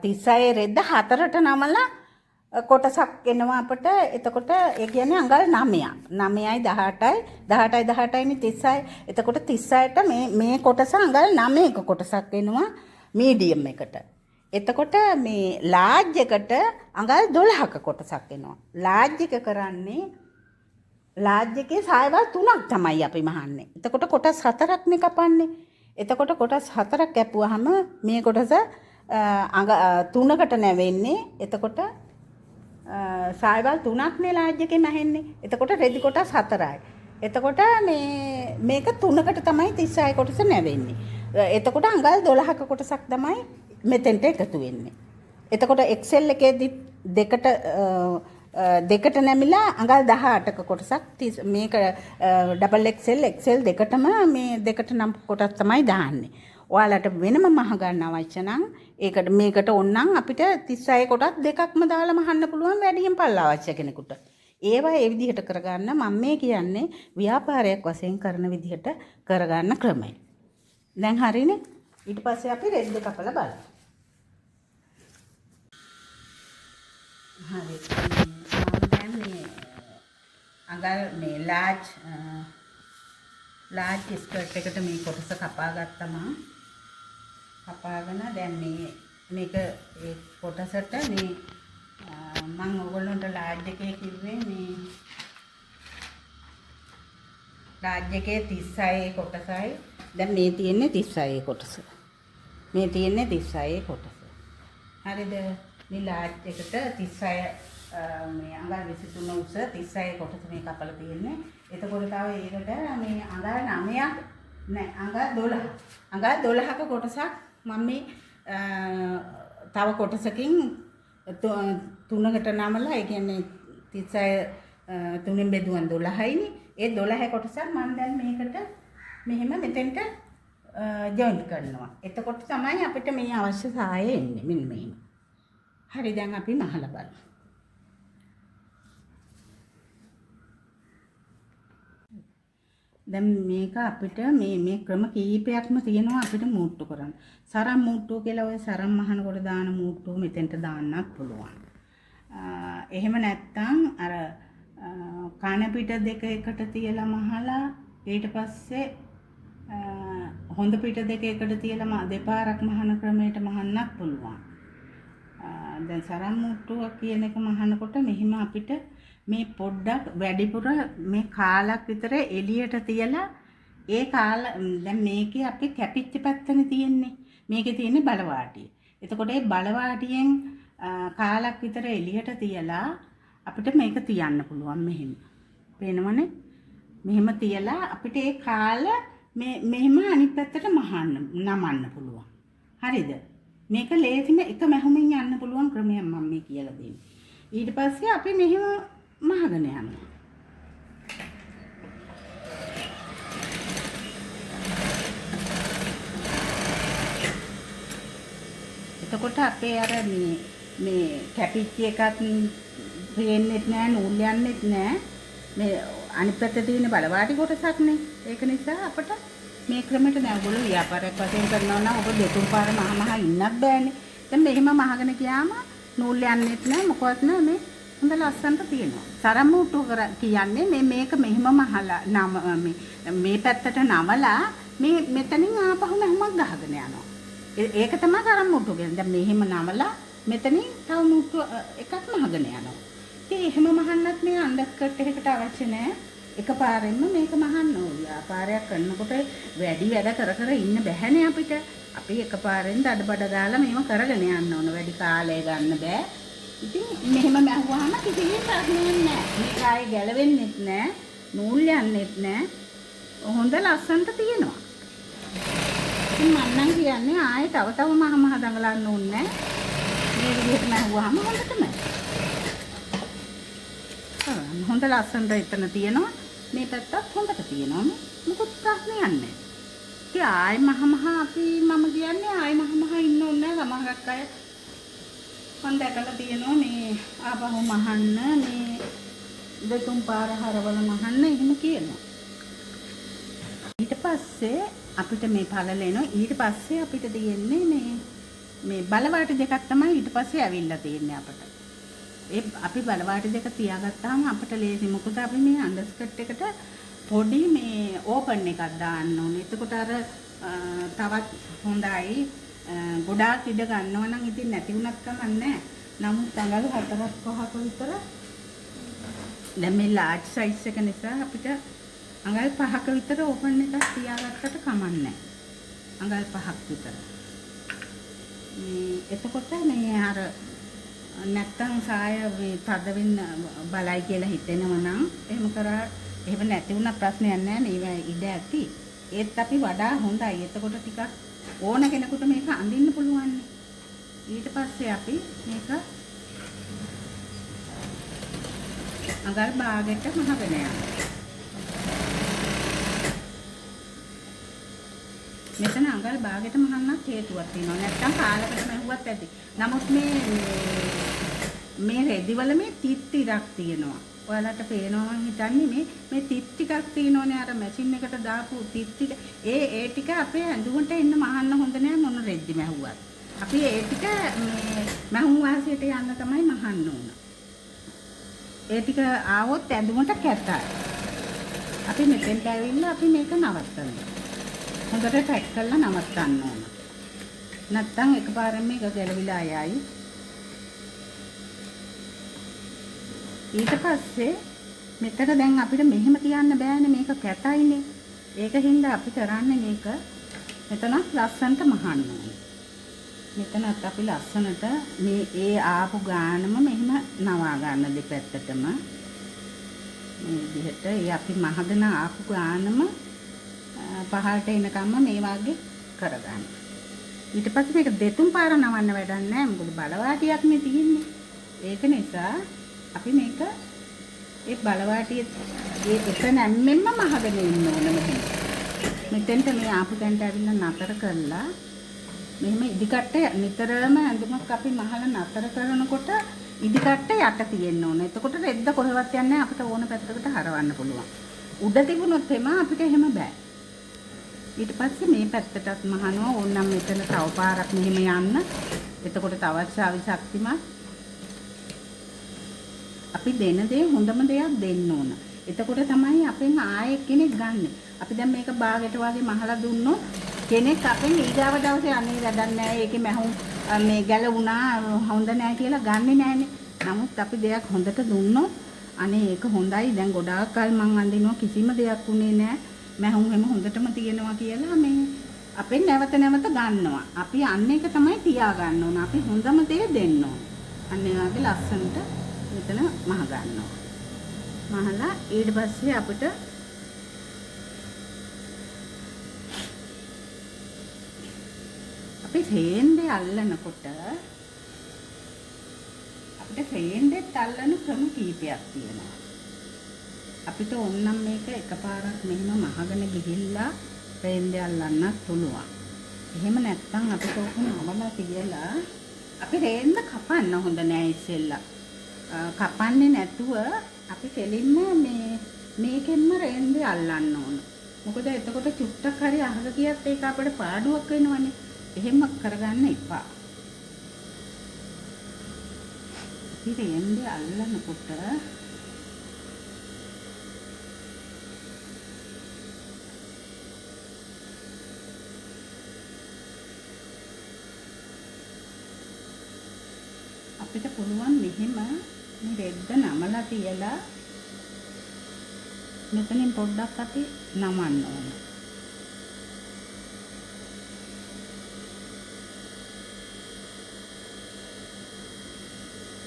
A: 36 රෙද්ද 4ට නමලා කොටසක් එනවා අපිට. එතකොට ඒ කියන්නේ අඟල් 9ක්. 9යි 18යි 18යි 36යි. එතකොට 36ට මේ කොටස අඟල් 9ක කොටසක් එනවා මීඩියම් එකට. එතකොට මේ ලාර්ජ් එකට අඟල් 12ක කොටසක් එනවා. ලාර්ජ් එක කරන්නේ ලාර්ජ් එකේ සායවල් 3ක් තමයි අපි මහන්නේ. එතකොට කොටස් 4ක්නේ කපන්නේ. එතකොට කොටස් 4ක් කැපුවාම මේ කොටස 3කට නැවෙන්නේ. එතකොට සායවල් 3ක්නේ ලාර්ජ් එකේ මැහෙන්නේ. එතකොට රෙදි කොටස් 4යි. එතකොට මේක 3කට තමයි 36 කොටස නැවෙන්නේ. එතකොට අඟල් 12ක කොටසක් තමයි මෙතෙන්ට එකතු වෙන්නේ. එතකොට Excel එකේදී දෙකට නැමිලා අඟල් 18ක කොටසක් මේක ඩබල් Excel දෙකටම මේ දෙකට නම් කොටස් තමයි දාන්නේ. ඔයාලට වෙනම මහ ගන්න අවශ්‍ය නම් ඒකට මේකට ඕනනම් අපිට 36 කොටස් දෙකක්ම දාලා මහන්න පුළුවන් වැඩියෙන් පල්ල අවශ්‍ය කෙනෙකුට. ඒවා ඒ විදිහට කරගන්න මම මේ කියන්නේ ව්‍යාපාරයක් වශයෙන් කරන විදිහට කරගන්න ක්‍රමය. දැන් හරිනේ. ඊට පස්සේ අපි රෙද්ද කපලා බලමු. හරි. දැන් මේ අඟල් මේ ලාර්ජ් ස්කර්ට් එකට මේ කොටස කපා ගත්තා මම. කපාගෙන දැන් මේක ඒ කොටසට මේ මම ඔයගොල්ලන්ට ලාර්ජ් එකේ කිව්වේ මේ ලාර්ජ් එකේ 36 කොටසයි. දැන් මේ තියෙන්නේ 36 කොටස. මේ තියෙන්නේ 36 කොටස. හරිද? මේ ලාර්ජ් එකට 36 මේ අඟල් 23 උස 36 කොටස මේ කපලා තියෙන්නේ. එතකොට තව ඒකට මේ අඟල් 9ක් නෑ අඟල් 12. අඟල් 12ක කොටසක් මම මේ තව කොටසකින් තුනකට නමලා ඒ කියන්නේ 36 තුනෙන් බෙදුවන් 12යිනේ. ඒ 12 කොටසක් මම දැන් මේකට මෙහෙම මෙතෙන්ට ජොයින්ට් කරනවා. එතකොට තමයි අපිට මේ අවශ්‍ය සාය එන්නේ. මෙන්න මෙහෙම. හරි දැන් අපි මහලා බලමු. දැන් මේක අපිට මේ ක්‍රම කීපයක්ම තියෙනවා අපිට මුට්ටු කරන්න. සරම් මුට්ටු කියලා ඔය සරම් මහනකොට දාන මුට්ටු මෙතෙන්ට දාන්නත් පුළුවන්. එහෙම නැත්නම් අර කන පිට දෙක එකට තියලා මහලා ඊට පස්සේ හොඳ පිට දෙක එකට තියලා දෙපාරක් මහන ක්‍රමයට මහන්නත් පුළුවන්. දැන් සරම් මුට්ටුවක් කියන එක මහනකොට මෙහිම අපිට මේ පොඩ්ඩක් වැඩිපුර මේ කාලක් විතර එළියට තියලා ඒ දැන් මේකේ අපි කැපිච්ච පැත්තනේ තියෙන්නේ. මේකේ තියෙන්නේ බලවාටිය. එතකොට ඒ බලවාටියෙන් කාලක් විතර එළියට තියලා අපිට මේක තියන්න පුළුවන් මෙහෙම. පේනවනේ? මෙහෙම තියලා අපිට ඒ කාල මෙහෙම අනිත් පැත්තට නමන්න පුළුවන්. හරිද? මේක ලේසිම එක මැහුමින් යන්න පුළුවන් ක්‍රමයක් මම මේ කියලා දෙන්නේ. ඊට පස්සේ අපි මෙහෙම මහගෙන යනවා. එතකොට අපේ අර මේ කැපිච්ච එකත් පේන්නෙත් නෑ නූල් යන්නෙත් නෑ. මේ අනිත් පැත්තේ තියෙන බලවාටි කොටසක්නේ. ඒක නිසා අපට මේ ක්‍රමයට නෑ. ඔයගොල්ලෝ ව්‍යාපාරයක් වශයෙන් කරනවා නම් ඔබ දෙතුන් පාර මහ ඉන්නත් බෑනේ. දැන් මෙහෙම මහගෙන ගියාම නූල් යන්නෙත් නෑ මොකවත් නෑ. මේ හොඳ ලස්සනට තියෙනවා. සරම් මුට්ටු කියන්නේ මේක මෙහෙම මහලා මේ පැත්තට නමලා මේ මෙතනින් ආපහු මහමක් ගහගෙන යනවා. ඒක තමයි සරම් මුට්ටු කියන්නේ. දැන් මෙහෙම නමලා මෙතනින් තව මුට්ටු එකක් මහගෙන යනවා. ඉතින් එහෙම මහන්නත් මේ අන්ඩර්ස්කර්ට් එකකට අවශ්‍ය නෑ. එකපාරෙන්ම මේක මහන්න ඕන. ව්‍යාපාරයක් කරනකොට වැඩි වැඩ කර ඉන්න බැහැනේ අපිට. අපි එකපාරෙන් දඩබඩ ගාලා මේව කරගෙන යන්න ඕන. වැඩි කාලය ගන්න බෑ. ඉතින් මෙහෙම මැහුවාම කිසිම ප්‍රශ්නයක් නෑ. මේක ආයේ ගැලවෙන්නෙත් නෑ. නූල් යන්නෙත් නෑ. හොඳ ලස්සනට තියෙනවා. ඉතින් මම නම් කියන්නේ ආයේ තව මහ දඟලන්න ඕනේ නෑ. මේ විදිහට මැහුවාම හොඳටම. හොඳ ලස්සනට එතන තියෙනවා. මේ පැත්තත් හොඳට තියෙනවා. මොකද ප්‍රශ්නයක් නෑ. ඉතින් ආයේ මහ අපි මම කියන්නේ ආයේ මහ ඉන්න ඕනේ නෑ. සමහරක් අය මම දැකලා තියෙනවා මේ ආපහු මහන්න මේ දෙතුන් පාර හරවල මහන්න එහෙම කියනවා. ඊට පස්සේ අපිට මේ පළලෙනවා. ඊට පස්සේ අපිට තියෙන්නේ මේ බලවාටි දෙකක් තමයි ඊට පස්සේ ඇවිල්ලා තියෙන්නේ අපට. අපි බලවාටි දෙක තියාගත්තාම අපිට ලේසි. මොකද අපි මේ අන්ඩර්ස්කර්ට් එකට පොඩි මේ ඕපන් එකක් දාන්න ඕනේ. එතකොට අර තවත් හොඳයි. ගොඩාක් ඉඩ ගන්නවා නම් ඉතින් නැති වුණත් කමක් නැහැ. නමුත් අඟල් 4-5ක විතර දැන් මේ ලාර්ජ් සයිස් එක නිසා අපිට අඟල් 5ක විතර ඕපන් එකක් තියාගත්තට කමක් නැහැ. අඟල් 5ක් විතර. එතකොට මේ අර නැත්තම් සාය තද වෙන්න බලයි කියලා හිතෙනවා නම් එහෙම කරා එහෙම නැති වුණා ප්‍රශ්නයක් නැහැ නේ. ඉඩ ඇති. ඒත් අපි වඩා හොඳයි. එතකොට ටිකක් ඕන කෙනෙකුට මේක අඳින්න පුළුවන්. ඊට පස්සේ අපි මේක අඟල් භාගයට මහගෙන යනවා. මෙතන අඟල් භාගයට මහන්නත් හේතුවක් තියෙනවා. නැත්තම් කාලකට මැහුවත් ඇති. නමුත් මේ රෙදිවල මේ තිත් ටිකක් තියෙනවා. ඔයාලට පේනවා මං හිතන්නේ මේ තිත් ටිකක් තියෙනෝනේ අර මැෂින් එකට දාපු තිත් ටික. ඒ ටික අපේ ඇඳුමට එන්න මහන්න හොඳ නෑ මොන රෙද්දි මැහුවත්. අපි ඒ ටික මේ මහුම් වාසියට යන්න තමයි මහන්න ඕන. ඒ ටික ආවොත් ඇඳුමට කැතයි. අපි මෙතෙන්ට ඇවිල්ලා අපි මේක නවත්තනවා. හොඳට ටයිට් කරලා නවත්තන්න ඕන. නැත්තම් එකපාරෙන් මේක ගැලවිලා යයි. ඊට පස්සේ මෙතන දැන් අපිට මෙහෙම තියන්න බෑනේ මේක කැතයිනේ. ඒක හින්දා අපි කරන්නේ මේක මෙතනත් ලස්සනට මහන්න ඕනේ. මෙතනත් අපි ලස්සනට මේ ඒ ආපු ගානම මෙහෙම නවා ගන්න දෙපැත්තටම මේ විදිහට ඒ අපි මහගෙන ආපු ගානම පහළට එනකම්ම මේ වගේ කරගන්න. ඊට පස්සේ මේක දෙතුන් පාර නවන්න වැඩක් නැහැ. මොකද බලවාටියක් නේ තියෙන්නේ. ඒක නිසා අපි මේක ඒ බලවාටියේ ඒ එක නැම්මෙන්ම මහගෙන ඉන්න ඕන මෙහෙම. මෙතෙන්ට මේ ආපු තැනට ඇවිල්ලා නතර කරලා මෙහෙම ඉදිකට්ට නිතරම ඇඳුමක් අපි මහලා නතර කරනකොට ඉදිකට්ට යට තියෙන්න ඕන. එතකොට රෙද්ද කොහෙවත් යන්නේ නැහැ. අපිට ඕන පැත්තකට හරවන්න පුළුවන්. උඩ තිබුණොත් එම අපිට එහෙම බෑ. ඊට පස්සේ මේ පැත්තටත් මහනවා ඕනනම් මෙතන තව පාරක් මෙහෙම යන්න. එතකොට තවත් ශාවි ශක්තිමත් අපි දෙන දේ හොඳම දෙයක් දෙන්න ඕන. එතකොට තමයි අපෙන් ආයෙ කෙනෙක් ගන්නෙ. අපි දැන් මේක බාගෙට වගේ මහලා දුන්නොත් කෙනෙක් අපෙන් ඊගාව දවසේ අනේ වැඩක් නැහැ. ඒකේ මැහුම් මේ ගැලුණා හොඳ නැහැ කියලා ගන්නෙ නැහනේ. නමුත් අපි දෙයක් හොඳට දුන්නොත් අනේ ඒක හොඳයි. දැන් ගොඩාක් කල් මං අඳිනවා කිසිම දෙයක් උනේ නැහැ. මැහුම් හැම හොඳටම තියෙනවා කියලා මේ අපෙන් නැවත නැවත ගන්නවා. අපි අන්න එක තමයි තියා ගන්න ඕන. අපි හොඳම දේ දෙන්න ඕන. අන්න ඒ වගේ ලස්සනට මෙතන මහ ගන්නවා. මහලා ඊට පස්සේ අපිට අපි රේන්දේ අල්ලනකොට අපිට රේන්දෙත් අල්ලන ක්‍රම කීපයක් තියෙනවා. අපිට ඕනනම් මේක එකපාරක් මෙහෙම මහගෙන ගිහිල්ලා රේන්දේ අල්ලන්නත් පුළුවන්. එහෙම නැත්නම් අපිට ඕක නවලා තියලා අපි රේන්ද කපන්න හොඳ නෑ ඉස්සෙල්ලා. කපන්නේ නැතුව අපි කෙලින්ම මේකෙන්ම රේන්දේ අල්ලන්න ඕන. මොකද එතකොට චුට්ටක් හරි අහක ගියත් ඒක අපිට පාඩුවක් වෙනවනේ. එහෙම කරගන්න එපා. අපි රේන්දේ අල්ලනකොට අපිට පුළුවන් මෙහෙම මේ රෙද්ද නමලා තියලා මෙතනින් පොඩ්ඩක් අපි නමන්න ඕන.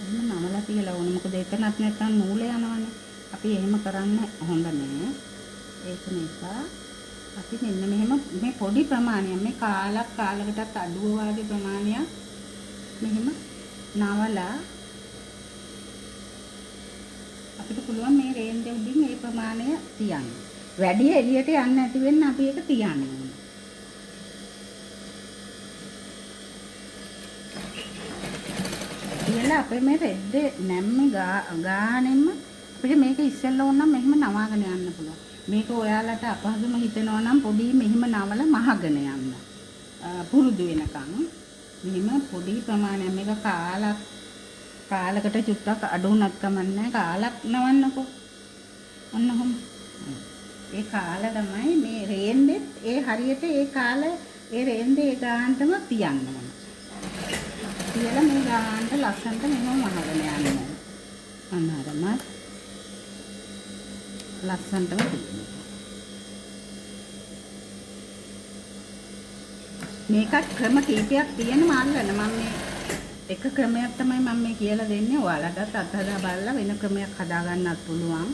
A: එහෙම නමලා තියලා ඕන. මොකද එතනත් නැත්තම් නූල යනවනේ. අපි එහෙම කරන්න හොඳ නෑ. ඒක නිසා අපි මෙන්න මෙහෙම මේ පොඩි ප්‍රමාණයක් මේ කාලකටත් අඩුව වගේ ප්‍රමාණයක් මෙහෙම නවලා අපිට පුළුවන් මේ රේන්දේ උඩින් මේ ප්‍රමාණය තියන්න. වැඩි එළියට යන්න නැති වෙන්න අපි ඒක තියන්න ඕනේ. ඊළඟ අපේ මේ රෙද්දේ නැම්මේ ගානෙම අපිට මේක ඉස්සෙල්ලා ඕන නම් මෙහෙම නවාගෙන යන්න පුළුවන්. මේක ඔයාලට අපහසුම හිතෙනවා නම් පොඩි මෙහෙම නවලා මහගෙන යන්න. පුරුදු වෙනකන් මෙහෙම පොඩි ප්‍රමාණයක් මේක කාලකට චුට්ටක් අඩු වුණත් කමන්නේ කාලක් නවන්නකෝ. ඔන්න ඔහොම. ඒ කාල තමයි මේ රේන්දෙත් ඒ හරියට ඒ කාල ඒ රේන්දේ ඒ ගානටම තියන්න ඕන. තියලා මේ ගානට ලස්සනට මෙහෙම මහගෙන යන්න ඕන. අන්නරම ලස්සනටම තියෙනවා. මේකත් ක්‍රම කීපයක් තියෙනවා අල්ලන්න. මම මේ එක ක්‍රමයක් තමයි මම මේ කියලා දෙන්නේ. ඔයාලටත් අත්හදා බලලා වෙන ක්‍රමයක් හදා ගන්නත් පුළුවන්.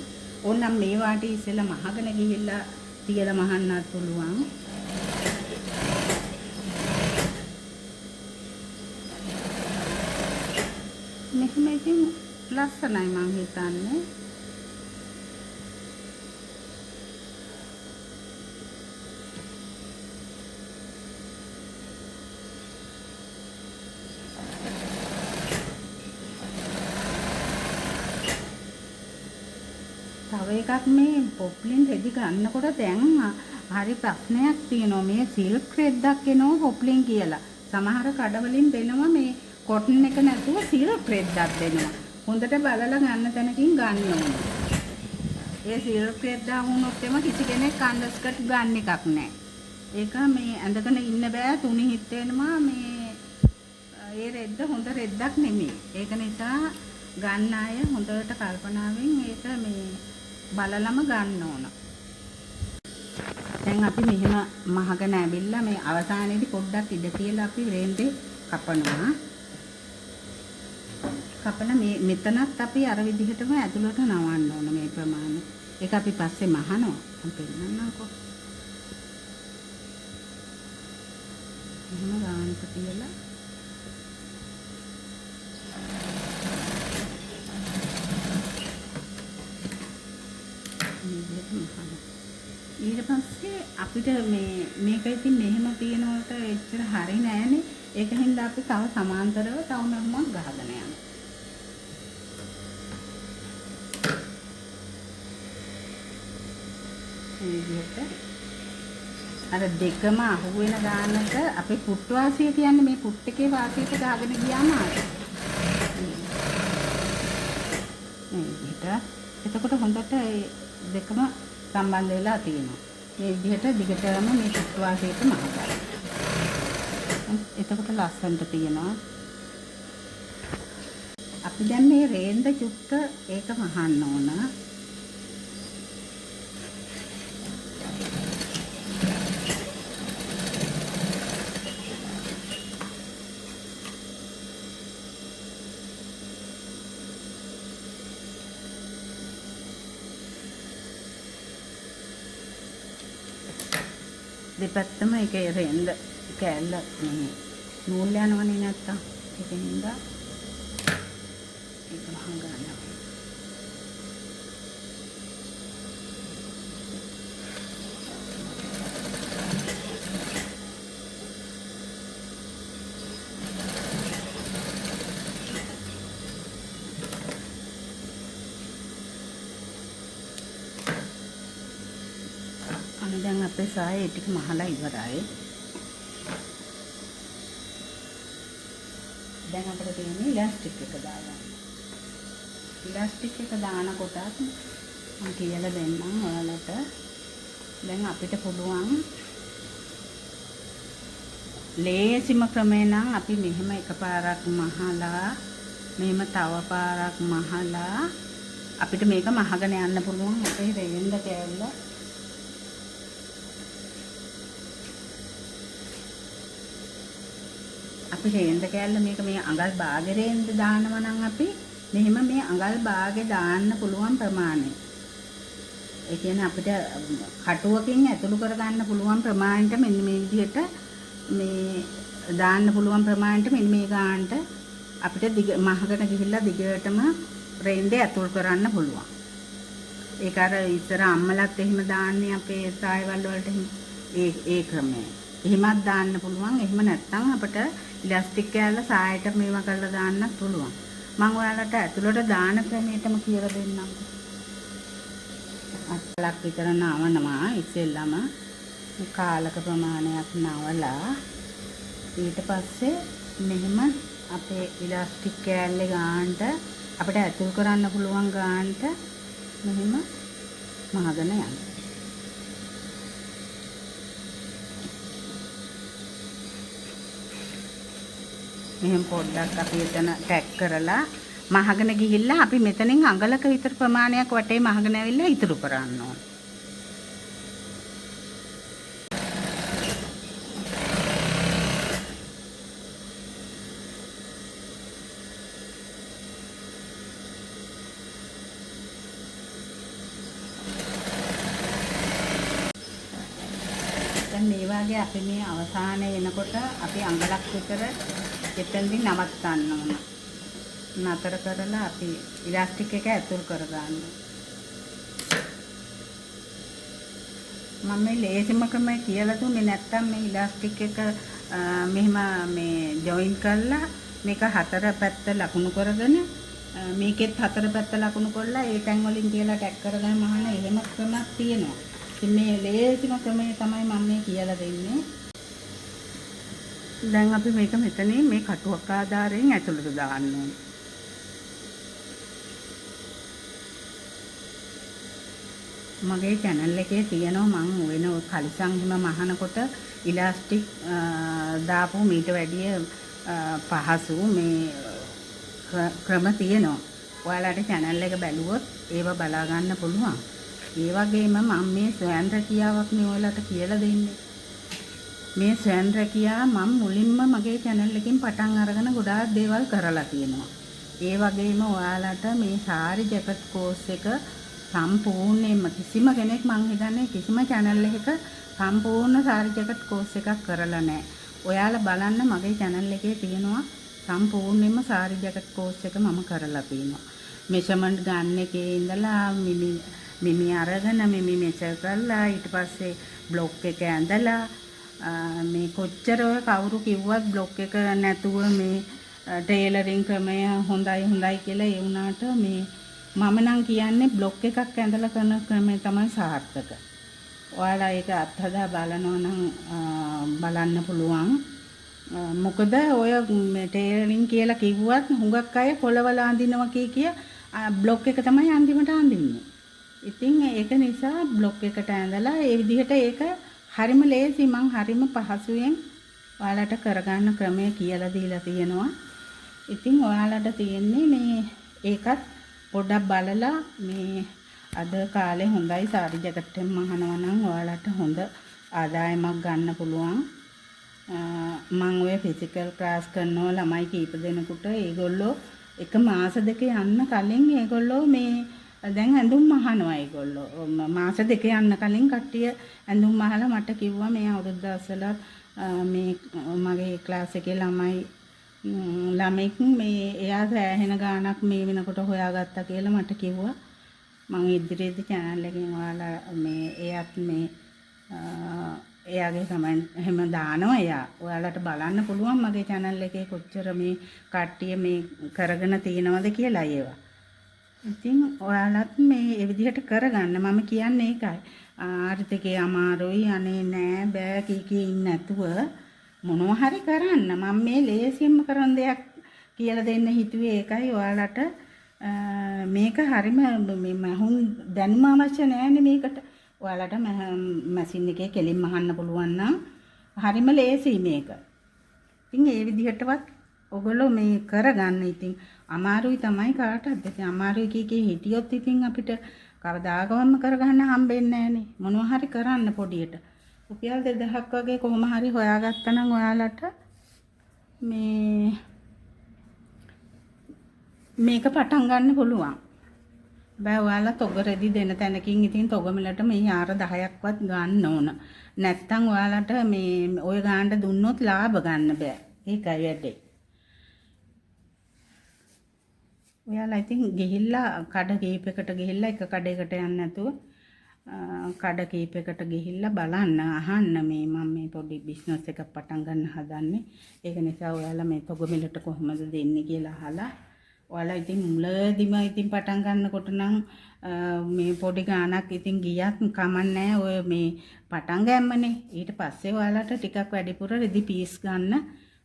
A: ඕනනම් මේ වාටි ඉස්සෙල්ලා මහගෙන ගිහිල්ලා තියලා මහන්නත් පුළුවන්. මෙහෙම ඉතින් ලස්සනයි මං හිතන්නේ. තව එකක් මේ පොප්ලින් රෙදි ගන්නකොට දැන් හරි ප්‍රශ්නයක් තියෙනවා. මේ සිල්ක් රෙද්දක් එනවා පොප්ලින් කියලා. සමහර කඩවලින් දෙනවා මේ කොටන් එක නැතුව සිල්ක් රෙද්දක් දෙනවා. හොඳට බලලා ගන්න තැනකින් ගන්න ඕනේ. ඒ සිල්ක් රෙද්ද වුණොත් එම කිසි කෙනෙක් අන්ඩර්ස්කර්ට් ගන්න එකක් නැහැ. ඒක මේ ඇඳගෙන ඉන්න බෑ, තුනි හිට වෙනවා. මේ ඒ රෙද්ද හොඳ රෙද්දක් නෙමෙයි. ඒක නිසා ගන්න අය හොඳට කල්පනාවෙන් ඒක මේ බලලම ගන්න ඕන. දැන් අපි මෙහෙම මහගෙන ඇවිල්ලා මේ අවසානයේදී පොඩ්ඩක් ඉඩ තියලා අපි රේන්දේ කපනවා. කපලා මේ මෙතනත් අපි අර විදිහටම ඇතුළට නවන්න ඕන මේ ප්‍රමාණය. ඒක අපි පස්සේ මහනවා. මම පෙන්නන්නම්කෝ. එහෙම ගානට තියලා ඊට පස්සේ අපිට මේක ඉතින් මෙහෙම තියෙනවට එච්චර හරි නෑනේ. ඒක හින්දා අපි තව සමාන්තරව තව මෙහෙමක් ගහගෙන යනවා. මේ විදිහට අර දෙකම අහු වෙන ගානක අපේ පුට් වාසිය කියන්නේ මේ පුට් එකේ වාසියට ගහගෙන ගියාම මේ විදිහට එතකොට හොඳට ඒ දෙකම සම්බන්ධ වෙලා තියෙනවා. මේ විදිහට දිගටම මේ පිට්වාසයට මහ කරන්න. එතකොට ලස්සනට තියෙනවා. අපි දැන් මේ රේන්ද චුට්ට ඒක මහන්න ඕන. දෙපැත්තම ඒකේ රෙන්ද කෑල්ල මේ නූල් යනවනේ නැත්තම් ඒකෙන්ද ඒක වහන් ගන්නවා. දැන් අපේ සායේ ටික මහලා ඉවරයි. දැන් අපිට තියෙන්නේ ඉලාස්ටික් එක දාගන්න. ඉලාස්ටික් එක දානකොට මම කියලා දෙන්නම් ඔයාලට. දැන් අපිට පුළුවන් ලේසිම ක්‍රමේ නම් අපි මෙහෙම එකපාරක් මහලා මෙහෙම තව පාරක් මහලා අපිට මේක මහගෙන යන්න පුළුවන්. අපේ රෙන්ද කෑල්ල අපි රේන්ද කෑල්ල මේක මේ අඟල් භාගෙ රේන්ද දානවා නම් අපි මෙහෙම මේ අඟල් භාගෙ දාන්න පුළුවන් ප්‍රමාණය. ඒ කියන්නේ අපිට කටුවකින් ඇතුළු කරගන්න පුළුවන් ප්‍රමාණයට මෙන්න මේ විදිහට මේ දාන්න පුළුවන් ප්‍රමාණයට මෙන්න මේ ගානට අපිට මහකට ගිහිල්ලා දිගටම රේන්දේ ඇතුල් කරන්න පුළුවන්. ඒක අර ඉතර අම්මලත් එහෙම දාන්නේ අපේ සායවල වලට ඒ ක්‍රමය. එහෙමත් දාන්න පුළුවන්. එහෙම නැත්නම් අපිට ඉලාස්ටික් කෑල්ල සායට මේවා කරලා දාන්නත් පුළුවන්. මම ඔයාලට ඇතුළට දාන ක්‍රමයටම කියලා දෙන්නම්. අත්ලක් විතර නවනවා. ඉස්සෙල්ලම කාලක ප්‍රමාණයක් නවලා ඊට පස්සේ මෙහෙම අපේ ඉලාස්ටික් කෑල්ලේ ගානට අපිට ඇතුල් කරන්න පුළුවන් ගානට මෙහෙම මහගෙන යනවා. මෙහෙම පොඩ්ඩක් අපි එතන ටැග් කරලා මහගෙන ගිහිල්ලා අපි මෙතනින් අඟලක විතර ප්‍රමාණයක් වටේ මහගෙන ඇවිල්ලා ඉතුරු කරන්න ඕන. දැන් මේ වගේ අපි මේ අවසානයේ එනකොට අපි අඟලක් විතර එතෙන්දී නවත්තන්න ඕන. නතර කරලා අපි ඉලාස්ටික් එක ඇතුල් කරගන්න. මම මේ ලේසිම ක්‍රමය කියලා දුන්නේ නැත්තම් මේ ඉලාස්ටික් එක මෙහෙම මේ ජොයින් කරලා මේක හතර පැත්ත ලකුණු කරගෙන මේකෙත් හතර පැත්ත ලකුණු කරලා ඒ තැන් වලින් කියලා ටැග් කරගෙන මහන එහෙම ක්‍රමයක් තියෙනවා. ඉතින් මේ ලේසිම ක්‍රමය තමයි මම මේ කියලා දෙන්නේ. දැන් අපි මේක මෙතනින් මේ කටුවක් ආධාරයෙන් ඇතුළට දාන්න ඕනේ. මගේ channel එකේ තියෙනවා මම වෙන කලිසම් හිම මහනකොට ඉලාස්ටික් දාපු මීට වැඩිය පහසු මේ ක්‍රම තියෙනවා. ඔයාලට channel එක බැලුවොත් ඒව බලා ගන්න පුළුවන්. ඒ වගේම මම මේ ස්වයං රැකියාවක් නේ ඔයාලට කියලා දෙන්නේ. මේ ස්වයං රැකියාව මම මුලින්ම මගේ channel එකකින් පටන් අරගෙන ගොඩාක් දේවල් කරලා තියෙනවා. ඒ වගේම ඔයාලට මේ සාරි ජැකට් කෝස් එක සම්පූර්ණයෙන්ම කිසිම කෙනෙක් මං හිතන්නේ කිසිම channel එකක සම්පූර්ණ සාරි ජැකට් කෝස් එකක් කරලා නැහැ. ඔයාලා බලන්න මගේ channel එකේ තියෙනවා සම්පූර්ණයෙන්ම සාරි ජැකට් කෝස් එක මම කරලා තියෙනවා. මෙෂර්මන්ට් ගන්න එකේ ඉඳලා මිමි අරගෙන මිමි මෙෂර් කරලා ඊට පස්සේ බ්ලොක් එක ඇඳලා මේ කොච්චර ඔය කවුරු කිව්වත් බ්ලොක් එක නැතුව මේ ටේලරින් ක්‍රමය හොඳයි කියලා ඒ වුණාට මේ මම නම් කියන්නේ බ්ලොක් එකක් ඇඳලා කරන ක්‍රමය තමයි සාර්ථක. ඔයාලා ඒක අත්හදා බලනවා නම් බලන්න පුළුවන්. මොකද ඔය ටේලරින් කියලා කිව්වත් හුඟක් අය පොළවල අඳිනවා කිය බ්ලොක් එක තමයි අන්තිමට අඳින්නේ. ඉතින් ඒක නිසා බ්ලොක් එකට ඇඳලා ඒ විදිහට ඒක හරිම ලේසි මං හරිම පහසුවෙන් ඔයාලට කරගන්න ක්‍රමය කියලා දීලා තියෙනවා. ඉතින් ඔයාලට තියෙන්නේ මේ ඒකත් පොඩ්ඩක් බලලා මේ අද කාලේ හොඳයි සාරි ජැකට් එකක් මහනවා නම් ඔයාලට හොඳ ආදායමක් ගන්න පුළුවන්. මම ඔය ෆිසිකල් ක්ලාස් කරනවා ළමයි කීප දෙනෙකුට. ඒගොල්ලෝ එක මාස දෙක යන්න කලින් ඒගොල්ලෝ මේ දැන් ඇඳුම් මහනවා ඒගොල්ලෝ. මාස දෙක යන්න කලින් කට්ටිය ඇඳුම් මහලා මට කිව්වා මේ අවුරුදු දවස්වල මේ මගේ ක්ලාස් එකේ ළමෙක් මේ එයා සෑහෙන ගාණක් මේ වෙනකොට හොයාගත්තා කියලා මට කිව්වා. මම ඉදිරියේදී channel එකෙන් ඔයාලා මේ එයාත් මේ එයාගේ කමෙන්ට් එහෙම දානවා. එයා ඔයාලට බලන්න පුළුවන් මගේ channel එකේ කොච්චර මේ කට්ටිය මේ කරගෙන තියෙනවද කියලා ඒවා. ඉතින් ඔයාලත් මේ ඒ විදිහට කරගන්න මම කියන්නේ ඒකයි. ආර්ථිකේ අමාරුයි අනේ නෑ බෑ කී ඉන්න නැතුව මොනවා හරි කරන්න. මම මේ ලේසියෙන්ම කරන දෙයක් කියලා දෙන්න හිතුවේ ඒකයි. ඔයාලට මේක හරිම මේ මහුන් දැනුම අවශ්‍ය නෑනේ මේකට. ඔයාලට මැෂින් එකේ කෙලින්ම අහන්න පුළුවන් නම් හරිම ලේසියි මේක. ඉතින් ඒ විදිහටවත් ඔයගොල්ලෝ මේ කරගන්න. ඉතින් අමාරුයි තමයි කාටද. ඉතින් අමාරුයි කී හිටියොත් ඉතින් අපිට කවදාකවත්ම කරගන්න හම්බෙන්නේ නෑනේ. මොනවා හරි කරන්න පොඩියට. රුපියල් 2000ක් වගේ කොහොම හරි හොයාගත්තා නම් ඔයාලට මේක පටන් ගන්න පුළුවන්. බෑ ඔයාලා තොග රෙදි දෙන තැනකින් ඉතින් තොග මිලට මේ යාර 10ක්වත් ගන්න ඕන. නැත්තම් ඔයාලට මේ ඔය ගානට දුන්නොත් ලාභ ගන්න බෑ. ඒකයි වැඩේ. ඔයාලා ඉතින් ගිහිල්ලා කඩ කීපයකට ගිහිල්ලා එක කඩේකට යන්න නැතුව කඩ කීපයකට ගිහිල්ලා බලන්න අහන්න මේ මම මේ පොඩි බිස්නස් එකක් පටන් ගන්න හදන්නේ. ඒක නිසා ඔයාලා මේ තොග මිලට කොහොමද දෙන්නේ කියලා අහලා ඔයාලා ඉතින් මුලදීම ඉතින් පටන් ගන්නකොට නම් මේ පොඩි ගාණක් ඉතින් ගියත් කමන්නේ ඔය මේ පටන් ගෑම්මනේ. ඊට පස්සේ ඔයාලට ටිකක් වැඩිපුර රෙදි පීස් ගන්න.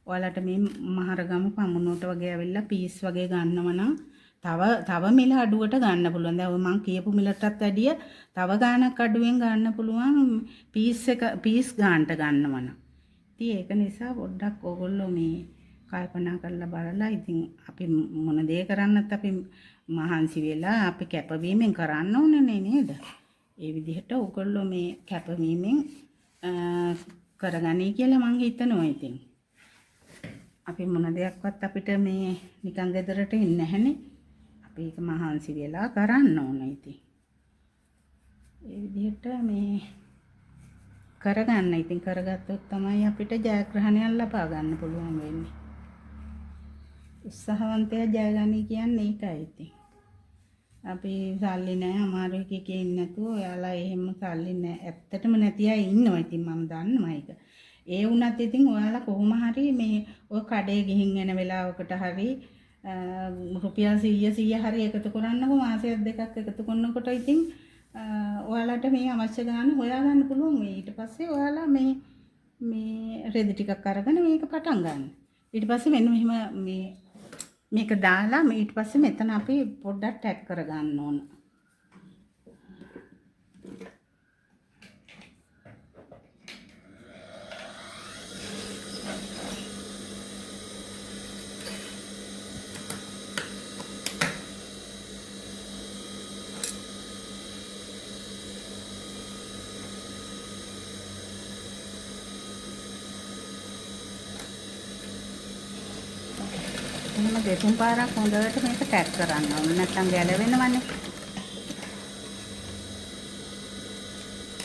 A: ඔයාලට මේ මහරගම පමුණුවට වගේ ඇවිල්ලා පීස් වගේ ගන්නව නම් තව මිල අඩුවට ගන්න පුළුවන්. දැන් ඔය මං කියපු මිලටත් වැඩිය තව ගාණක් අඩුවෙන් ගන්න පුළුවන් පීස් ගානට ගන්නව නම්. ඉතින් ඒක නිසා පොඩ්ඩක් ඕගොල්ලෝ මේ කල්පනා කරලා බලලා ඉතින් අපි මොන දේ කරන්නත් අපි මහන්සි වෙලා අපි කැපවීමෙන් කරන්න ඕනේ නේද? ඒ විදිහට ඕගොල්ලෝ මේ කැපවීමෙන් කරගනී කියලා මං හිතනවා. ඉතින් අපි මොන දෙයක්වත් අපිට මේ නිකන් ගෙදරට ඉන්නේ නැහනේ. අපි ඒක මහන්සි වෙලා කරන්න ඕනේ. ඉතින් ඒ විදිහට මේ කරගන්න. ඉතින් කරගත්තොත් තමයි අපිට ජයග්‍රහණයක් ලබා ගන්න පුළුවන් වෙන්නේ. උත්සාහවන්තයා ජයගනී කියන්නේ ඒකයි. ඉතින් අපි සල්ලි නැහැ අමාරුයි කිය ඉන්නේ නැතුව ඔයාලා එහෙම සල්ලි නැහැ ඇත්තටම නැති අය ඉන්නවා. ඉතින් මම දන්නවා ඒක. ඒ වුණත් ඉතින් ඔයාලා කොහොම හරි මේ ඔය කඩේ ගිහින් එන වෙලාවකට හරි රුපියල් 100 හරි එකතු කරන්නකො මාසයක් දෙකක් එකතු කරනකොට ඉතින් ඔයාලට මේ අවශ්‍ය ගාන හොයාගන්න පුළුවන්. ඊට පස්සේ ඔයාලා මේ රෙදි ටිකක් අරගෙන මේක පටන් ගන්න. ඊට පස්සේ මෙන්න මෙහෙම මේක දාලා ඊට පස්සේ මෙතන අපි පොඩ්ඩක් ටැග් කරගන්න ඕන. එහෙනම් දෙතුන් පාරක් හොඳට මේක ටැග් කරන්න ඕන. නැත්නම් ගැලවෙනවනේ.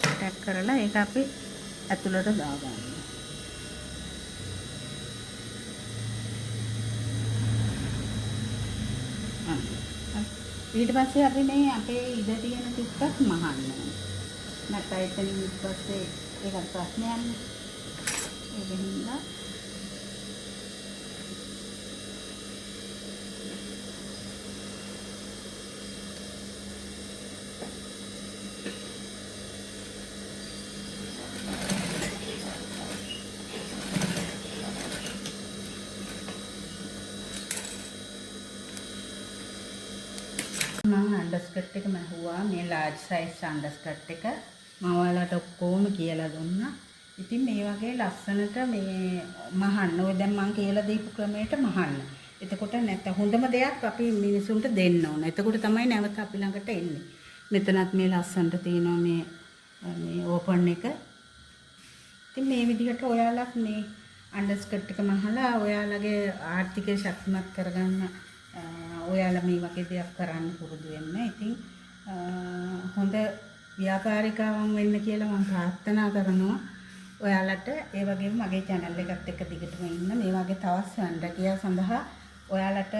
A: ටැග් කරලා ඒක අපි ඇතුළට දාගන්න. ඊට පස්සේ අපි මේ අපේ ඉඩ තියෙන ටිකක් මහන්න ඕන. නැත්නම් එතනින් ඊට පස්සේ ඒකට ප්‍රශ්නයක් නෑ. ඒක හින්දා මම අඬ අන්ඩර්ස්කර්ට් එක මම හුවා මේ large size අන්ඩර්ස්කර්ට් එක මම ඔයාලට ඔක්කොම කියලා දුන්නා. ඉතින් මේ වගේ ලස්සනට මේ මහන්න. ඔය දැන් මම කියලා දීපු ක්‍රමයට මහන්න. එතකොට නැත්නම් හොඳම දෙයක් අපි මිනිසුන්ට දෙන්න ඕන. එතකොට තමයි නැවත අපි ළඟට එන්නේ. මෙතනත් මේ ලස්සනට තියෙනවා මේ ඕපන් එක. ඉතින් මේ විදිහට ඔයාලත් මේ අන්ඩර්ස්කර්ට් එක මහලා ඔයාලගේ ආර්ථිකය ශක්තිමත් කරගන්න ඔයාලා මේ වගේ දෙයක් කරන්න පුරුදු වෙන්න. ඉතින් හොඳ ව්‍යාපාරිකාවන් වෙන්න කියලා මම ප්‍රාර්ථනා කරනවා ඔයාලට. ඒ වගේම මගේ channel එකත් එක්ක දිගටම ඉන්න. මේ වගේ තවත් ස්වයං රැකියාව සඳහා ඔයාලට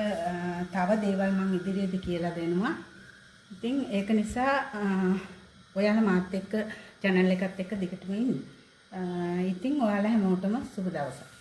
A: තව දේවල් මම ඉදිරියේදී කියලා දෙනවා. ඉතින් ඒක නිසා ඔයාලා මාත් එක්ක channel එකත් එක්ක දිගටම ඉන්න. ඉතින් ඔයාලා හැමෝටම සුබ දවසක්.